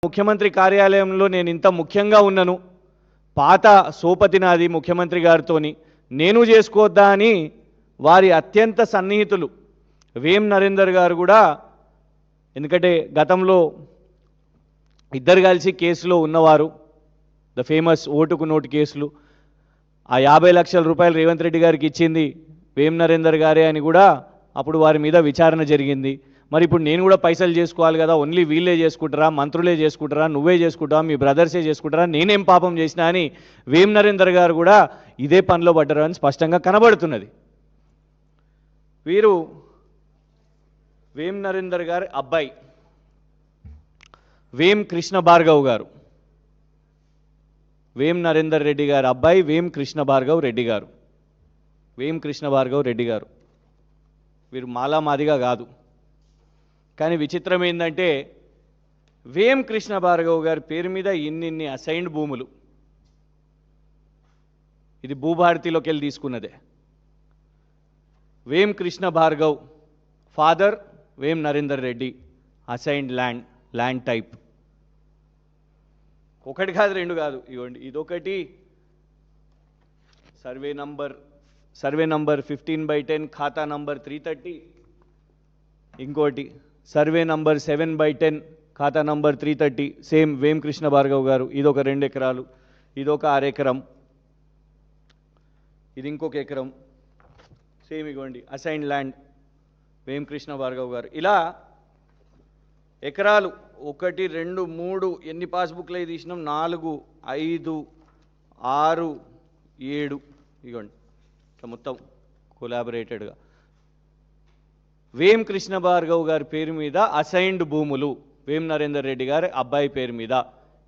ముఖ్యమంత్రి కార్యాలయంలో నేను ఇంత ముఖ్యంగా ఉన్నాను, పాత సోపతి నాది ముఖ్యమంత్రి గారితోని, నేను చేసుకోవద్దా అని వారి అత్యంత సన్నిహితులు వేం నరేందర్ గారు కూడా, ఎందుకంటే గతంలో ఇద్దరు కలిసి కేసులో ఉన్నవారు, ద ఫేమస్ ఓటుకు నోటు కేసులు, ఆ 50 లక్షల రూపాయలు రేవంత్ రెడ్డి గారికి ఇచ్చింది వేం నరేందర్ గారే అని కూడా అప్పుడు వారి మీద విచారణ జరిగింది. మరి ఇప్పుడు నేను కూడా పైసలు చేసుకోవాలి కదా, ఓన్లీ వీళ్ళే చేసుకుంటారా, మంత్రులే చేసుకుంటారా, నువ్వే చేసుకుంటావా, మీ బ్రదర్సే చేసుకుంటారా, నేనేం పాపం చేసినా అని వేం నరేందర్ గారు కూడా ఇదే పనిలో పడ్డారు అని స్పష్టంగా కనబడుతున్నది. వీరు వేం నరేందర్ గారి అబ్బాయి వేం కృష్ణ భార్గవ్ గారు, వేం నరేందర్ రెడ్డి గారి అబ్బాయి వేం కృష్ణ భార్గవ్ రెడ్డి గారు, వేం కృష్ణ భార్గవ్ రెడ్డి గారు. వీరు మాలా మాదిగా కాదు. కానీ విచిత్రం ఏంటంటే వేం కృష్ణ భార్గవ్ గారి పేరు మీద ఇన్ని అసైన్డ్ భూములు, ఇది భూభారతిలోకి వెళ్ళి తీసుకున్నదే. వేం Krishna Bhargav father Vem Narender Reddy, assigned land type ఒకటి కాదు రెండు కాదు, ఇవ్వండి ఇదొకటి, సర్వే నంబర్ 15/10 ఖాతా నంబర్ 330, ఇంకోటి సర్వే నంబర్ 7/10 ఖాతా నంబర్ 330, సేమ్ వేం కృష్ణ భార్గవ్ గారు. ఇదొక 2 ఎకరాలు, ఇదొక 6 ఎకరం, ఇది ఇంకొక ఎకరం, సేమ్ ఇవ్వండి అసైన్డ్ ల్యాండ్ వేం కృష్ణ భార్గవ్ గారు. ఇలా ఎకరాలు 1 2 3 ఎన్ని పాస్బుక్లు అయి తీసినాం, 4 5 6 7 ఇవ్వండి ఇట్లా మొత్తం కొలాబరేటెడ్గా వేం కృష్ణ భార్గవ్ గారి పేరు మీద అసైన్డ్ భూములు వేం నరేందర్ రెడ్డి గారి అబ్బాయి పేరు మీద.